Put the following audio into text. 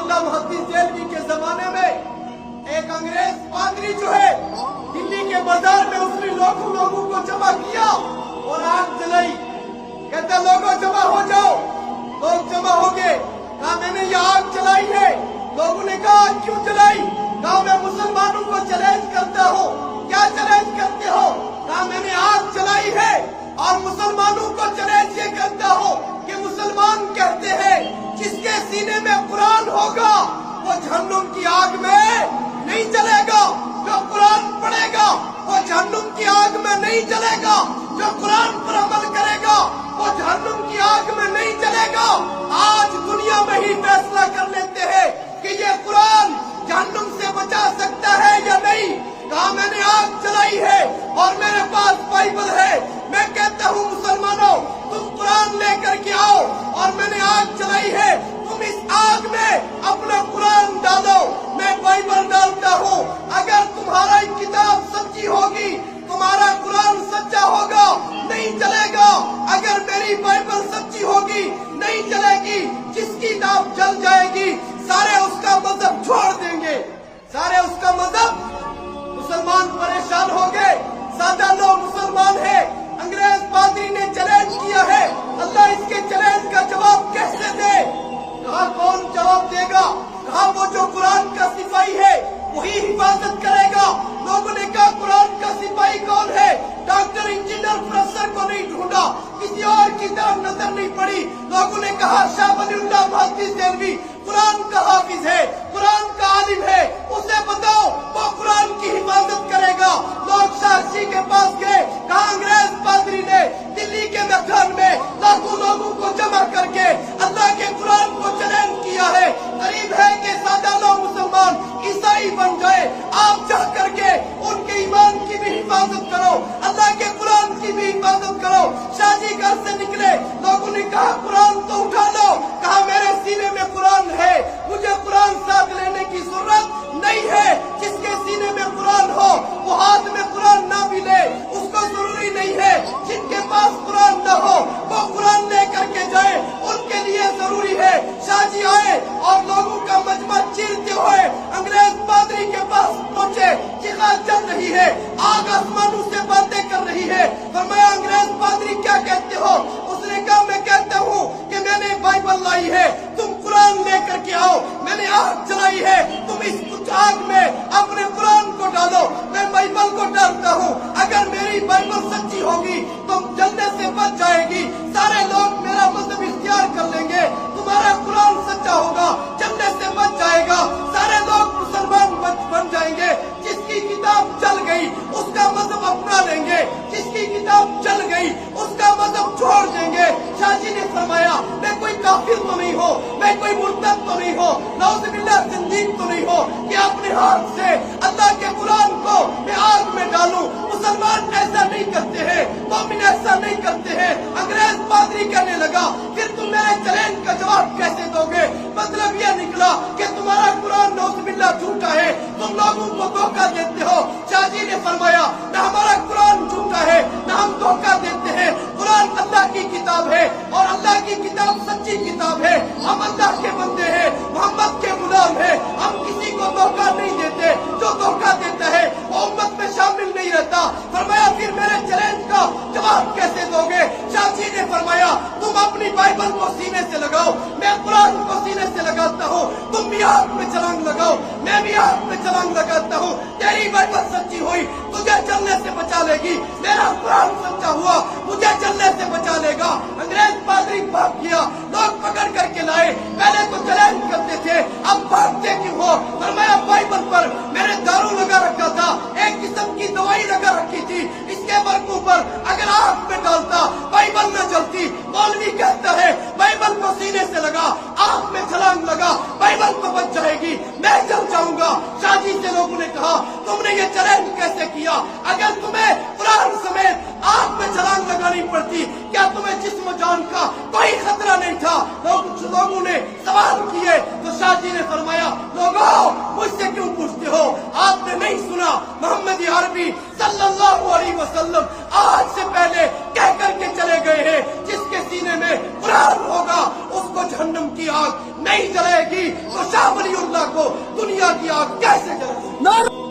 वलीउल्लाह मुहद्दिस देहलवी के जमाने में एक अंग्रेज पादरी जो है दिल्ली के बाजार में उसने लोगों को जमा किया और आग जलाई। कहता लोगों जमा हो जाओ। लोग जमा हो गए। कहा मैंने ये आग जलाई है। लोगों ने कहा आग क्यों जलाई? कहा मैं मुसलमानों को चैलेंज करता हूँ। क्या चैलेंज करते हो? कहा मैंने आग जलाई है और मुसलमानों को चैलेंज ये करता हूँ कि मुसलमान कहते हैं जिसके सीने में कुरान होगा वो जहन्नुम की आग में नहीं जलेगा। जो कुरान पढ़ेगा वो जहन्नुम की आग में नहीं जलेगा। जो कुरान पर अमल करेगा वो जहन्नुम की आग में नहीं जलेगा। आज दुनिया में ही फैसला कर लेते हैं कि ये कुरान जहन्नुम से बचा सकता है या नहीं। कहा मैंने आग जलाई है और मेरे पास बाइबल है। मैं कहता हूँ मुसलमानों तुम कुरान लेकर के आओ और मैंने आग जलाई है। तुम इस आग में अपना कुरान डालो, मैं बाइबल डालता हूँ। अगर तुम्हारा किताब सच्ची होगी तुम्हारा कुरान सच्चा होगा, नहीं जलेगा। अगर मेरी बाइबल सच्ची होगी नहीं जलेगी। जिसकी नाव जल जाएगी सारे उसका मजहब छोड़ देंगे। सारे उसका मजहब। मुसलमान परेशान हो गए। सादा लोग मुसलमान है। अंग्रेज पादरी ने चैलेंज किया है। अल्लाह इसके चैलेंज का जवाब कैसे दे? कहा कौन जवाब देगा? कहा वो जो कुरान का सिपाही है वही हिफाजत करेगा। लोगों ने कहा कुरान का सिपाही कौन है? डॉक्टर इंजीनियर प्रोफेसर को नहीं ढूंढा, किसी और की तरफ नजर नहीं पड़ी। लोगों ने कहा शाह वलीउल्लाह मुहद्दिस देहलवी कुरान का हाफिज है, कुरान का आलिम है, उसे बताओ वो कुरान की हिफाजत करेगा। लोग शाहजी के पास गए। कहा अंग्रेज पादरी ने दिल्ली के मैदान में लाखों लोगों को जमा करके अल्लाह के कुरान को चैलेंज किया है। करीब है कि सादा लोग मुसलमान ईसाई बन जाए। आप जा करके उनके ईमान की भी हिफाजत करो, अल्लाह के कुरान की भी हिफाजत करो। शाहजी घर से निकले। लोगों ने कहा कुरान तो उठा लो। कहा मेरे सीने में कुरान है, मुझे कुरान साथ लेने की जरूरत नहीं है। जिसके सीने में कुरान हो वो हाथ में कुरान ना भी ले, उसको जरूरी नहीं है। जिनके पास कुरान न हो वो कुरान लेकर के जाए, उनके लिए जरूरी है। शाहजी आए और लोगों का मजमा चीरते हुए अंग्रेज पादरी के पास पहुंचे। चिखा चल रही है, आग आसमानों से बातें कर रही है। फरमाया अंग्रेज पादरी क्या कहते हो? उसने कहा मैं कहता हूँ कि मैंने बाइबल लाई है, तुम कुरान लेकर के आओ। मैंने आग जलाई है, तुम इस आग में अपने कुरान को डालो, मैं बाइबल को डालता हूँ। अगर मेरी बाइबल सच्ची होगी तो जलने से बच जाएगी। सारे लोग मेरा मजहब इख्तियार कर लेंगे। तुम्हारा कुरान सच्चा होगा, जलने से बच जाएगा। सारे लोग मुसलमान बन जाएंगे। जिसकी किताब जल गई उसका मजहब अपना लेंगे, जिसकी किताब जल गई उसका मजहब छोड़ देंगे। शाहजी ने फरमाया मैं कोई काफिर तो नहीं हो, मैं कोई मुर्तद तो नहीं हो, नाउज़ुबिल्लाह जिंदीक तो नहीं हो कि अपने हाथ से अल्लाह के कुरान को मैं आग में डालूं। मुसलमान ऐसा नहीं करते हैं, मोमिन ऐसा नहीं करते हैं। अंग्रेज पादरी कहने लगा फिर तुम मेरे चैलेंज का जवाब कैसे दोगे? मतलब यह निकला कि तुम्हारा कुरान नाउज़ुबिल्लाह झूठा है, तुम लोगों को धोखा देते हो। शाहजी ने फरमाया न हमारा कुरान झूठा है न हम धोखा देते हैं। कुरान अल्लाह की किताब है और अल्लाह की किताब सच्ची किताब है। हम अल्लाह के बंदे हैं, मोहम्मद के गुलाम हैं। हम किसी को धोखा नहीं देते। जो धोखा देता है वो उम्मत में शामिल नहीं रहता। फरमाया फिर मेरे चैलेंज का जवाब कैसे दोगे? शाहजी ने फरमाया तुम अपनी बाइबल को सीने से लगाओ, मैं कुरान को सीने से लगाता हूँ। तुम भी आग में छलांग लगाओ, मैं भी आग में छलांग लगाता हूँ। तेरी बाइबल सच्ची हुई तुझे जलने से बचा लेगी, मेरा कुरान सच्चा हुआ मुझे जलने से बचा लेगा। अंग्रेज पादरी भाग गया। लोग पकड़ करके लाए। पहले तो चैलेंज करते थे, अब भागते क्यों हो? फरमाया बाइबल पर मैंने दारू लगा रखा था, एक किस्म की दवाई लगा रखी थी। इसके बरकू पर अगर आग में डालता बाइबल न जलती। मौलवी कहता है बाइबल को सीने से लगा, आग में छलांग लगा, बाइबल तो बच जाएगी, मैं जल जाऊंगा। शाहजी से लोगों ने कहा तुमने ये चैलेंज कैसे किया? अगर तुम्हें कुरान समेत आग में छलांग लगानी पड़ती क्या तुम्हें जिस्म जान का कोई खतरा नहीं था? लोगों ने सवाल किए तो शाहजी ने फरमाया लोगों मुझसे क्यों पूछते हो? आपने नहीं सुना मोहम्मद अरबी सल्लल्लाहु अलैहि वसल्लम आज से पहले कह करके चले गए हैं जिसके सीने में कुरान होगा उसको जहन्नम की आग نہیں جلے گی تو شاہ ولی اللہ کو دنیا کی آگ کیسے جلے؟